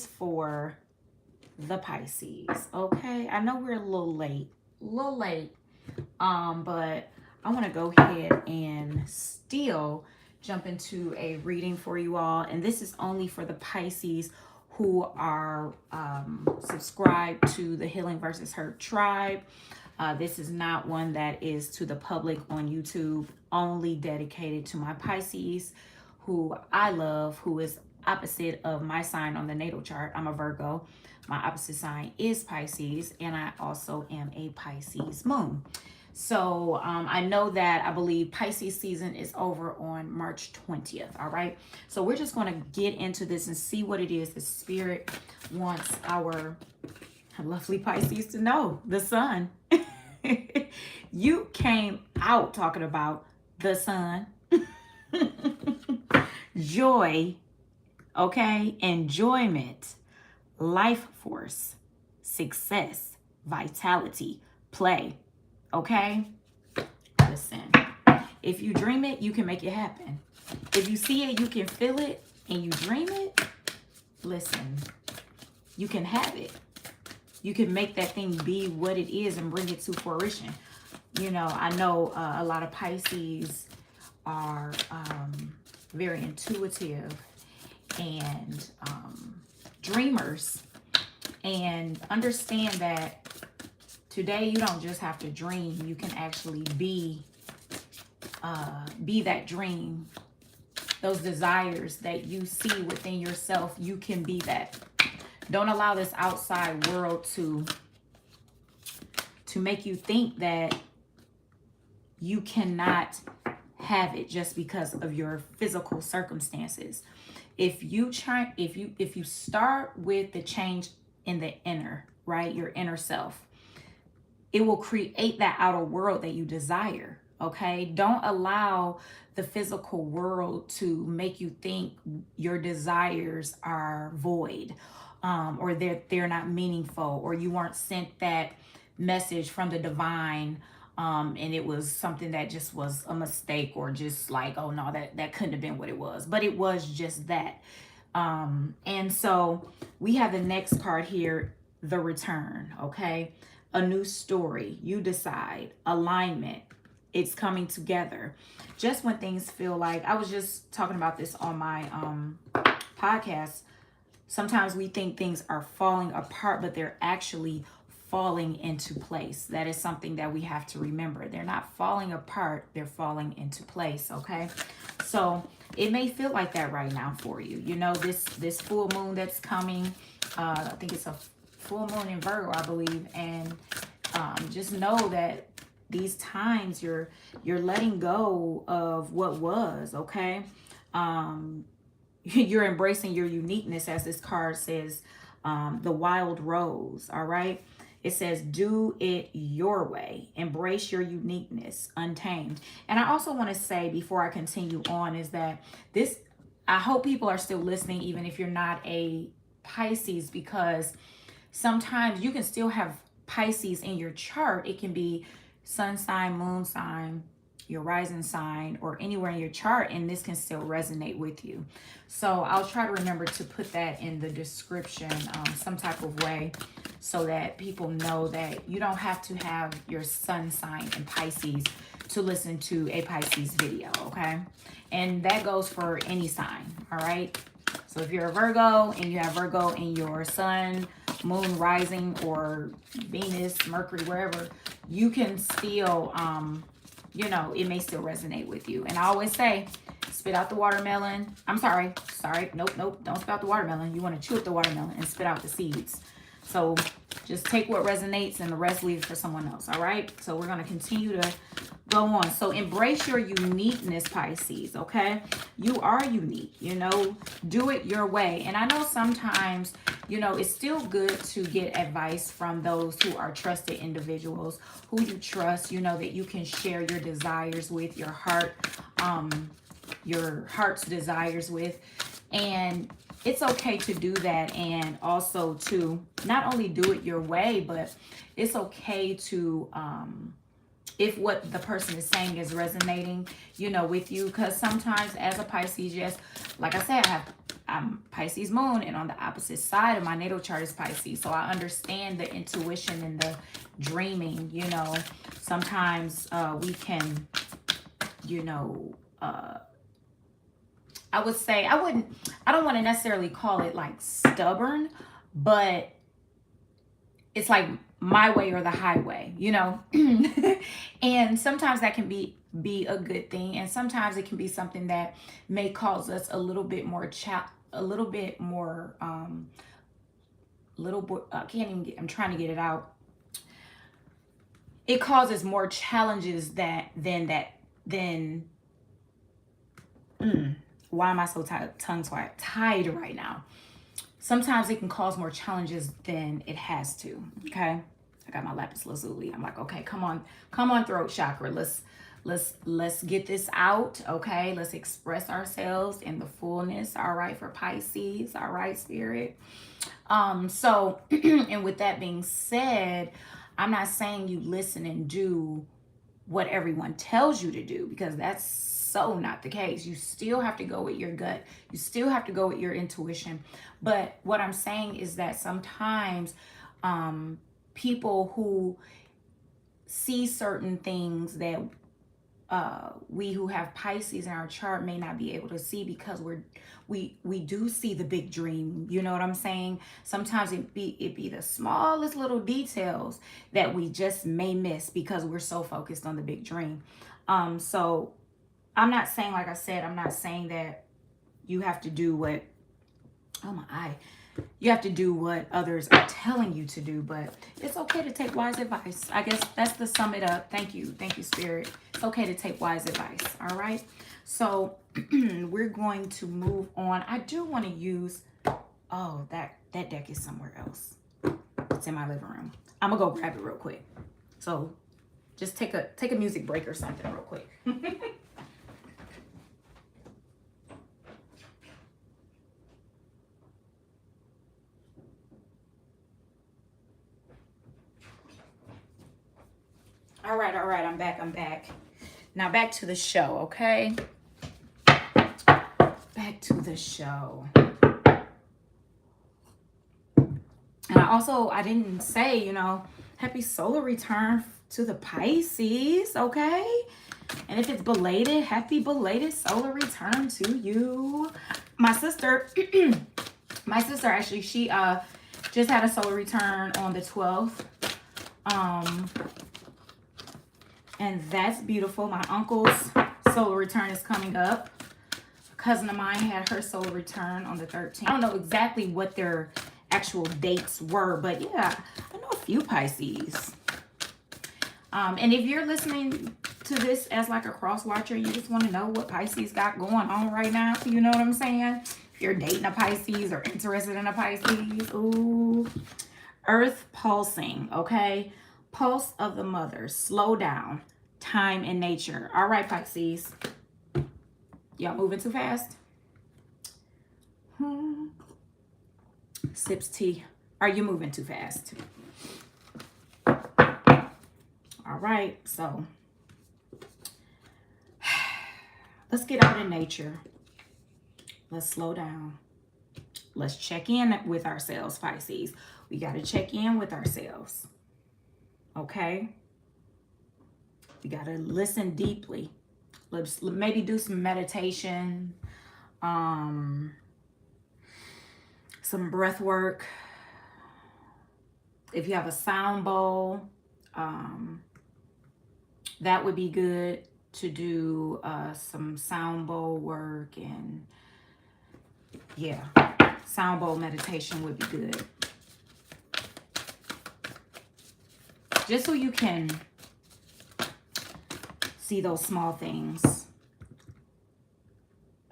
for the Pisces. Okay, I know we're a little late, but I want to go ahead and still jump into a reading for you all, and this is only for the Pisces who are subscribed to the Healing versus Hurt tribe. This is not one that is to the public on YouTube, only dedicated to my Pisces who I love, who is opposite of my sign on the natal chart. I'm a Virgo. My opposite sign is Pisces, and I also am a Pisces moon. So I know that I believe Pisces season is over on March 20th. All right. So we're just going to get into this and see what it is the spirit wants our lovely Pisces to know. The sun. You came out talking about the sun. Joy, okay? Enjoyment, life force, success, vitality, play, okay? Listen, if you dream it, you can make it happen. If you see it, you can feel it, and you dream it, listen, you can have it. You can make that thing be what it is and bring it to fruition. You know, I know a lot of Pisces are very intuitive and dreamers, and understand that today you don't just have to dream, you can actually be that dream. Those desires that you see within yourself, you can be that. Don't allow this outside world to make you think that you cannot have it just because of your physical circumstances. If you start with the change in the inner, right, your inner self, it will create that outer world that you desire. Okay, don't allow the physical world to make you think your desires are void, or they're not meaningful, or you weren't sent that message from the divine, and it was something that just was a mistake, or just like, oh no, that couldn't have been what it was, but it was just that. And so we have the next card here, the return. Okay, a new story, you decide, alignment, it's coming together. Just when things feel like, I was just talking about this on my podcast, sometimes we think things are falling apart, but they're actually falling into place. That is something that we have to remember. They're not falling apart, they're falling into place. Okay, so it may feel like that right now for you. You know, this full moon that's coming, I think it's a full moon in Virgo, I believe, and just know that these times you're letting go of what was. Okay, you're embracing your uniqueness, as this card says, the wild rose. All right, it says do it your way, embrace your uniqueness, untamed. And I also want to say, before I continue on, is that this, I hope people are still listening even if you're not a Pisces, because sometimes you can still have Pisces in your chart. It can be sun sign, moon sign, your rising sign, or anywhere in your chart, and this can still resonate with you. So I'll try to remember to put that in the description, some type of way, so that people know that you don't have to have your sun sign in Pisces to listen to a Pisces video. Okay, and that goes for any sign. All right, so if you're a Virgo and you have Virgo in your sun, moon, rising, or Venus, Mercury, wherever, you can still, you know, it may still resonate with you. And I always say, spit out the watermelon. I'm sorry. Nope. Don't spit out the watermelon. You want to chew up the watermelon and spit out the seeds. So just take what resonates and the rest leave it for someone else. All right. So we're going to continue to go on. So embrace your uniqueness, Pisces. Okay. You are unique, you know, do it your way. And I know sometimes, you know, it's still good to get advice from those who are trusted individuals, who you trust, you know, that you can share your desires with, your heart's desires with. And it's okay to do that. And also to not only do it your way, but it's okay to if what the person is saying is resonating, you know, with you. Because sometimes as a Pisces, yes, like I said, I'm Pisces moon, and on the opposite side of my natal chart is Pisces. So I understand the intuition and the dreaming, you know. Sometimes we can, you know, I would say, I don't want to necessarily call it like stubborn, but it's like my way or the highway, you know. And sometimes that can be a good thing, and sometimes it can be something that may cause us a little bit more can't even get, I'm trying to get it out. It causes more challenges than why am I so tongue-tied right now? Sometimes it can cause more challenges than it has to. Okay, I got my lapis lazuli. I'm like, okay, come on, throat chakra. Let's get this out. Okay, let's express ourselves in the fullness. All right, for Pisces. All right, spirit. So, and with that being said, I'm not saying you listen and do what everyone tells you to do, because that's so not the case. You still have to go with your gut. You still have to go with your intuition. But what I'm saying is that sometimes people who see certain things that we who have Pisces in our chart may not be able to see, because we do see the big dream. You know what I'm saying? Sometimes it be the smallest little details that we just may miss because we're so focused on the big dream. So I'm not saying, like I said, I'm not saying that you have to do what, oh my eye, you have to do what others are telling you to do, but it's okay to take wise advice. I guess that's to sum it up. Thank you, Spirit. It's okay to take wise advice. All right, so we're going to move on. I do want to use, oh, that deck is somewhere else. It's in my living room. I'm gonna go grab it real quick. So just take a music break or something real quick. All right, I'm back. Now back to the show, okay? Back to the show. And I didn't say, you know, happy solar return to the Pisces, okay? And if it's belated, happy belated solar return to you. My sister actually, she just had a solar return on the 12th. And that's beautiful. My uncle's solar return is coming up. A cousin of mine had her solar return on the 13th. I don't know exactly what their actual dates were, but yeah, I know a few Pisces. And if you're listening to this as like a cross watcher, you just want to know what Pisces got going on right now, you know what I'm saying? If you're dating a Pisces or interested in a Pisces, ooh, earth pulsing, okay? Pulse of the mother, slow down, time and nature. All right, Pisces. Y'all moving too fast? Sips tea. Are you moving too fast? All right, so let's get out in nature. Let's slow down. Let's check in with ourselves, Pisces. We got to check in with ourselves. Okay? We got to listen deeply. Let's maybe do some meditation, some breath work. If you have a sound bowl, that would be good to do some sound bowl work, and yeah, sound bowl meditation would be good. Just so you can see those small things.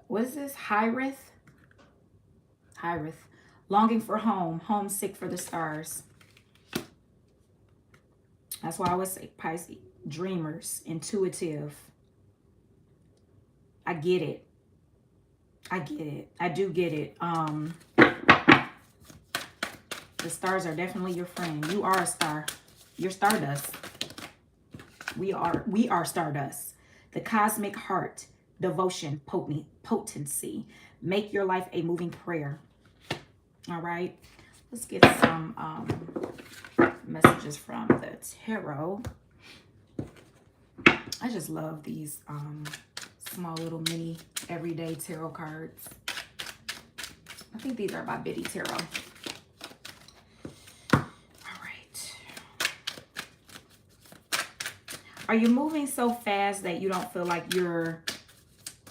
What is this? Hyrith? Longing for home. Homesick for the stars. That's why I always say Pisces. Dreamers. Intuitive. I get it. I do get it. The stars are definitely your friend. You are a star. You're stardust. We are stardust. The cosmic heart, devotion, potency. Make your life a moving prayer. All right. Let's get some messages from the tarot. I just love these small little mini everyday tarot cards. I think these are by Biddy Tarot. All right. Are you moving so fast that you don't feel like you're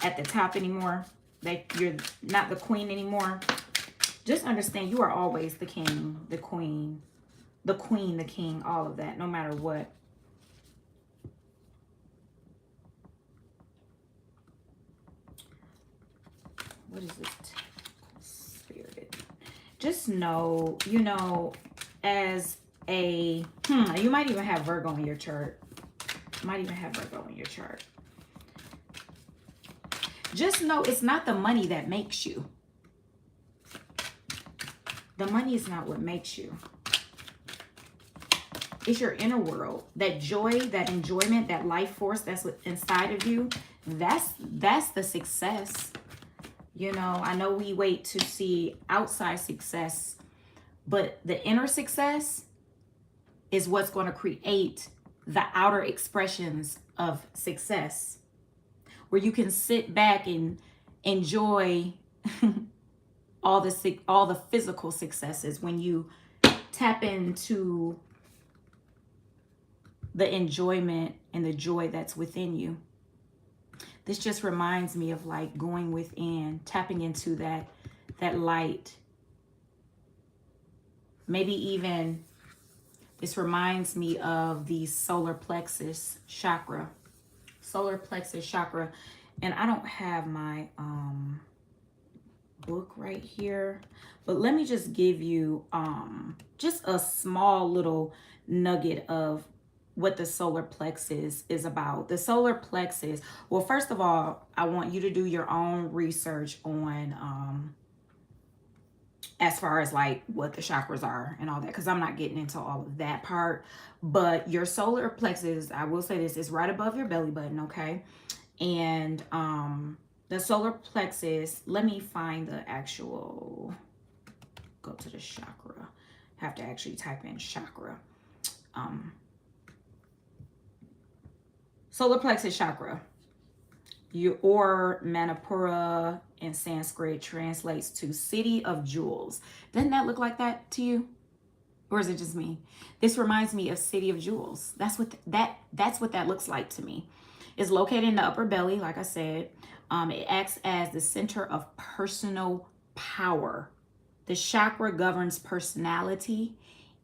at the top anymore? That you're not the queen anymore? Just understand you are always the king, the queen, the king, all of that, no matter what. What is this? Spirit. Just know, you know, as a, you might even have Virgo in your chart. Might even have Virgo in your chart. Just know it's not the money that makes you. The money is not what makes you. It's your inner world. That joy, that enjoyment, that life force that's inside of you. That's the success. You know, I know we wait to see outside success, but the inner success is what's going to create the outer expressions of success, where you can sit back and enjoy all the physical successes when you tap into the enjoyment and the joy that's within you. This just reminds me of like going within, tapping into that light. Maybe even this reminds me of the solar plexus chakra. Solar plexus chakra. And I don't have my book right here, but let me just give you just a small little nugget of what the solar plexus is about. The solar plexus, well, first of all, I want you to do your own research on as far as like what the chakras are and all that, because I'm not getting into all of that part. But your solar plexus, I will say this, is right above your belly button, okay? And the solar plexus, let me find the actual, go to the chakra. Have to actually type in chakra. Solar plexus chakra, or Manipura in Sanskrit translates to city of jewels. Doesn't that look like that to you? Or is it just me? This reminds me of city of jewels. That's what that looks like to me. It's located in the upper belly, like I said. It acts as the center of personal power. The chakra governs personality,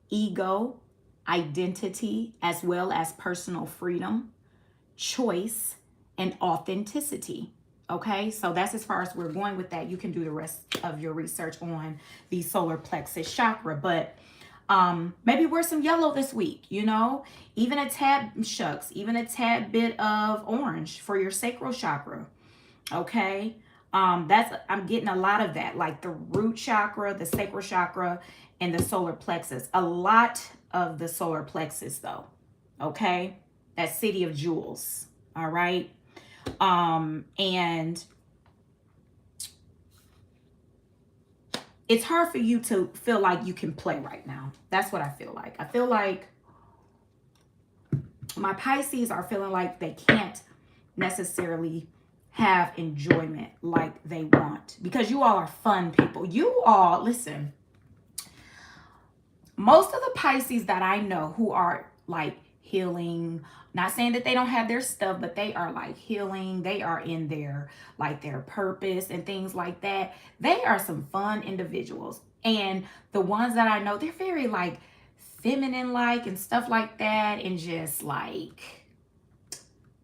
ego, identity, as well as personal freedom, choice, and authenticity. Okay, so that's as far as we're going with that. You can do the rest of your research on the solar plexus chakra, but maybe wear some yellow this week, you know, even a tad bit of orange for your sacral chakra. Okay, I'm getting a lot of that, like the root chakra, the sacral chakra, and the solar plexus. A lot of the solar plexus though. Okay, that city of jewels. All right. And it's hard for you to feel like you can play right now. That's what I feel like. I feel like my Pisces are feeling like they can't necessarily have enjoyment like they want, because you all are fun people. You all, listen, most of the Pisces that I know who are like healing, not saying that they don't have their stuff, but they are like healing. They are in their purpose and things like that. They are some fun individuals. And the ones that I know, they're very like feminine like and stuff like that, and just like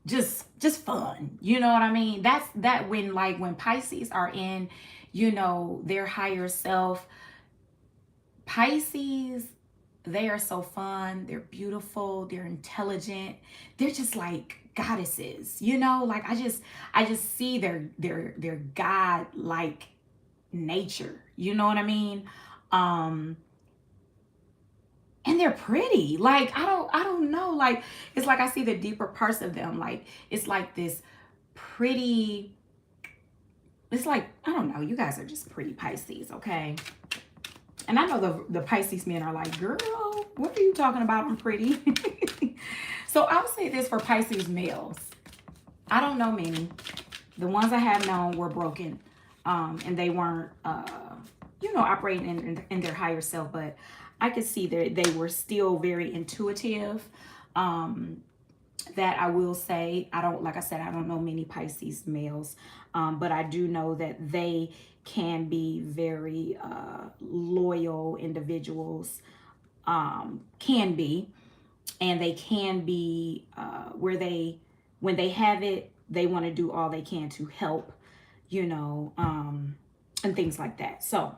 just fun. You know what I mean? That's when Pisces are in, you know, their higher self. Pisces, they are so fun. They're beautiful. They're intelligent. They're just like goddesses, you know, like I just see their God-like nature. You know what I mean? and they're pretty. Like, I don't know. Like, it's like I see the deeper parts of them. Like, it's like this pretty, it's like, I don't know. You guys are just pretty Pisces, okay? And I know the Pisces men are like, girl, what are you talking about? I'm pretty. So I'll say this for Pisces males. I don't know many. The ones I have known were broken. And they weren't, operating in their higher self. But I could see that they were still very intuitive. That I will say, like I said, I don't know many Pisces males. But I do know that they can be very loyal individuals. Can be. And they can be when they have it, they want to do all they can to help, and things like that. So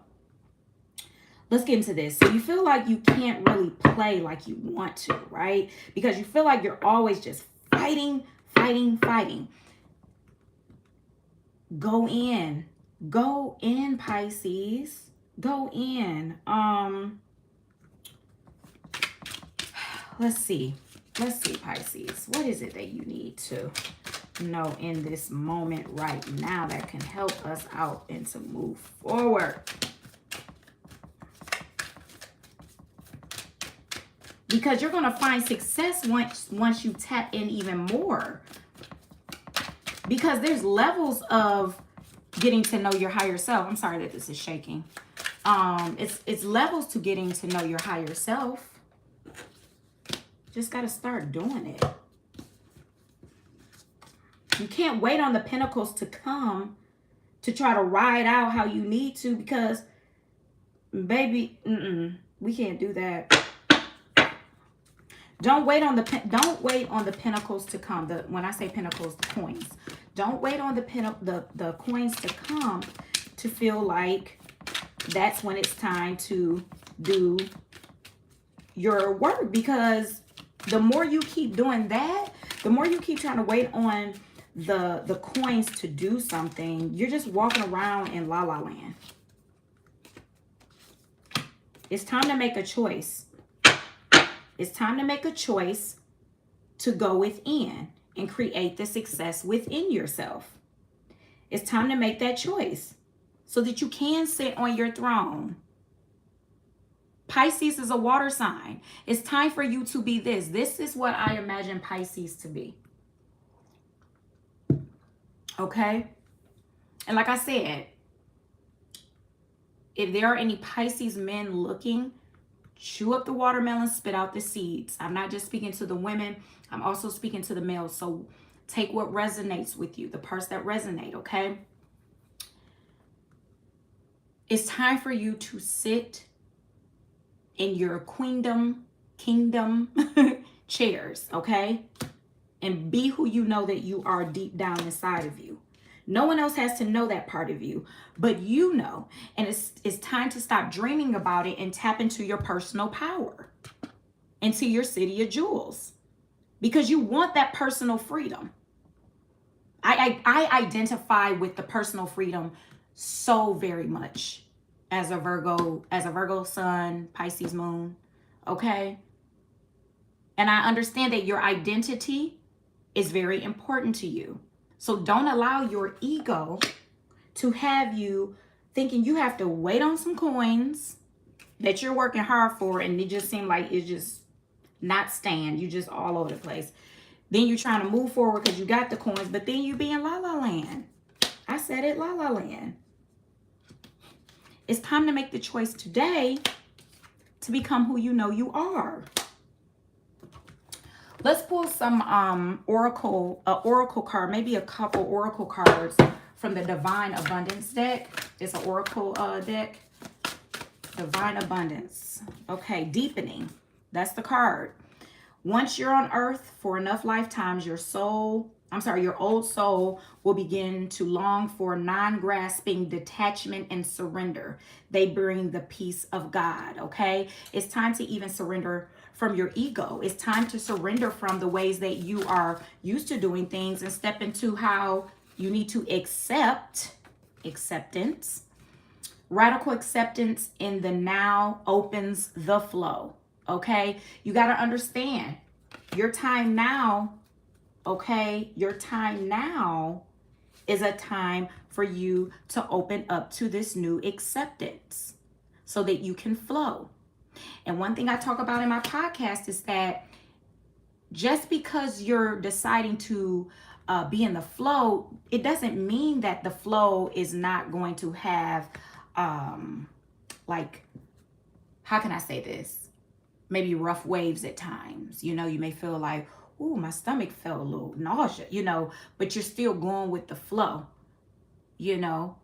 let's get into this. So you feel like you can't really play like you want to, right? Because you feel like you're always just fighting. Go in, Pisces. Go in. Let's see, Pisces. What is it that you need to know in this moment right now that can help us out and to move forward? Because you're going to find success once you tap in even more. Because there's levels of getting to know your higher self. I'm sorry that this is shaking. It's levels to getting to know your higher self. Just got to start doing it. You can't wait on the pentacles to come to try to ride out how you need to, because, baby, we can't do that. Don't wait on the pentacles to come. When I say pentacles, the coins. Don't wait on the coins to come to feel like that's when it's time to do your work, because the more you keep doing that, the more you keep trying to wait on the coins to do something, you're just walking around in la la land. It's time to make a choice. It's time to make a choice to go within and create the success within yourself. It's time to make that choice so that you can sit on your throne. Pisces is a water sign. It's time for you to be this. This is what I imagine Pisces to be. Okay? And like I said, if there are any Pisces men looking, chew up the watermelon, spit out the seeds. I'm not just speaking to the women. I'm also speaking to the males. So take what resonates with you, the parts that resonate, okay? It's time for you to sit in your kingdom chairs, okay? And be who you know that you are deep down inside of you. No one else has to know that part of you, but you know. And it's time to stop dreaming about it and tap into your personal power, into your city of jewels, because you want that personal freedom. I identify with the personal freedom so very much as a Virgo sun, Pisces moon, okay? And I understand that your identity is very important to you. So don't allow your ego to have you thinking you have to wait on some coins that you're working hard for, and it just seems like it's just not stand. You just all over the place. Then you're trying to move forward because you got the coins, but then you be in la la land. I said it, la la land. It's time to make the choice today to become who you know you are. Let's pull some oracle card, maybe a couple oracle cards from the Divine Abundance deck. It's an oracle deck. Divine Abundance. Okay, deepening. That's the card. Once you're on earth for enough lifetimes, your old soul will begin to long for non-grasping detachment and surrender. They bring the peace of God, okay? It's time to even surrender from your ego. It's time to surrender from the ways that you are used to doing things and step into how you need to acceptance. Radical acceptance in the now opens the flow. Okay? You got to understand your time now, okay? Your time now is a time for you to open up to this new acceptance so that you can flow. And one thing I talk about in my podcast is that just because you're deciding to be in the flow, it doesn't mean that the flow is not going to have, like, how can I say this? Maybe rough waves at times. You know, you may feel like, ooh, my stomach felt a little nausea, you know, but you're still going with the flow, you know.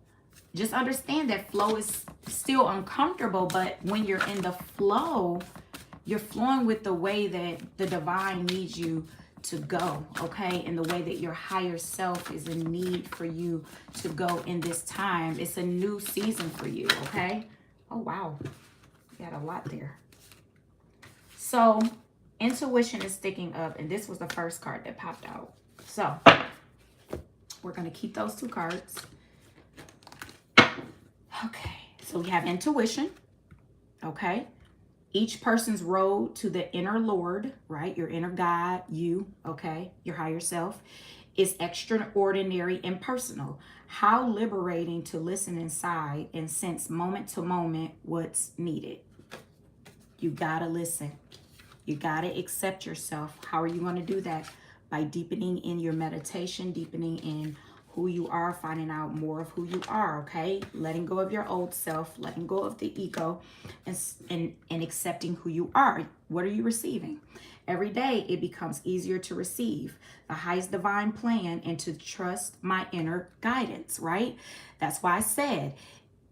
Just understand that flow is still uncomfortable, but when you're in the flow, you're flowing with the way that the divine needs you to go, okay? And the way that your higher self is in need for you to go in this time. It's a new season for you, okay? Oh, wow. You had a lot there. So, intuition is sticking up, and this was the first card that popped out. So, we're going to keep those two cards. Okay, so we have intuition, okay? Each person's road to the inner Lord, right? Your inner God, you, okay? Your higher self is extraordinary and personal. How liberating to listen inside and sense moment to moment what's needed. You gotta listen. You gotta accept yourself. How are you gonna do that? By deepening in your meditation, deepening in who you are, finding out more of who you are, okay? Letting go of your old self, letting go of the ego, and accepting who you are. What are you receiving? Every day, it becomes easier to receive the highest divine plan and to trust my inner guidance, right? That's why I said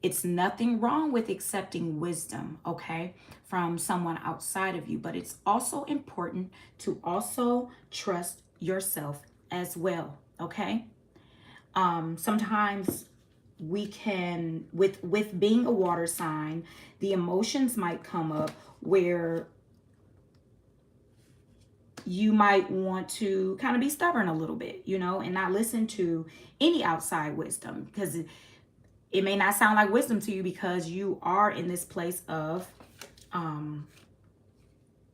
it's nothing wrong with accepting wisdom, okay, from someone outside of you, but it's also important to also trust yourself as well, okay? Sometimes we can, with being a water sign, the emotions might come up where you might want to kind of be stubborn a little bit, you know, and not listen to any outside wisdom, because it may not sound like wisdom to you because you are in this place of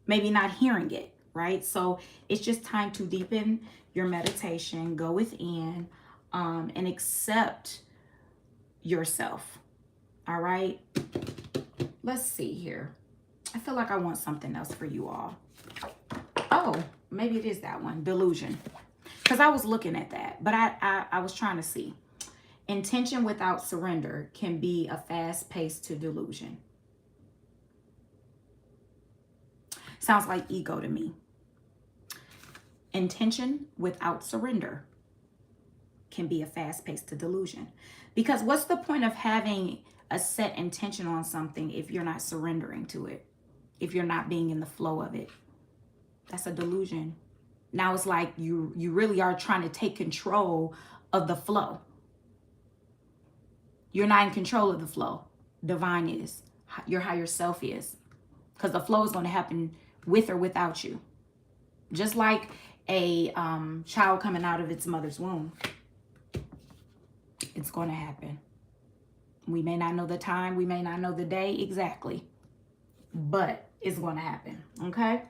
maybe not hearing it, right? So it's just time to deepen your meditation, go within, and accept yourself. All right. Let's see here. I feel like I want something else for you all. Oh, maybe it is that one, delusion. Because I was looking at that, but I was trying to see. Intention without surrender can be a fast pace to delusion. Sounds like ego to me. Intention without surrender can be a fast pace to delusion. Because what's the point of having a set intention on something if you're not surrendering to it? If you're not being in the flow of it? That's a delusion. Now it's like you really are trying to take control of the flow. You're not in control of the flow. Divine is. Your higher self is. Because the flow is going to happen with or without you. Just like a child coming out of its mother's womb. It's going to happen. We may not know the time. We may not know the day exactly. But it's going to happen. Okay?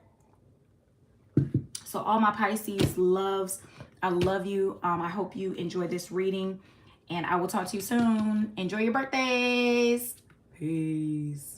So all my Pisces loves, I love you. I hope you enjoy this reading. And I will talk to you soon. Enjoy your birthdays. Peace.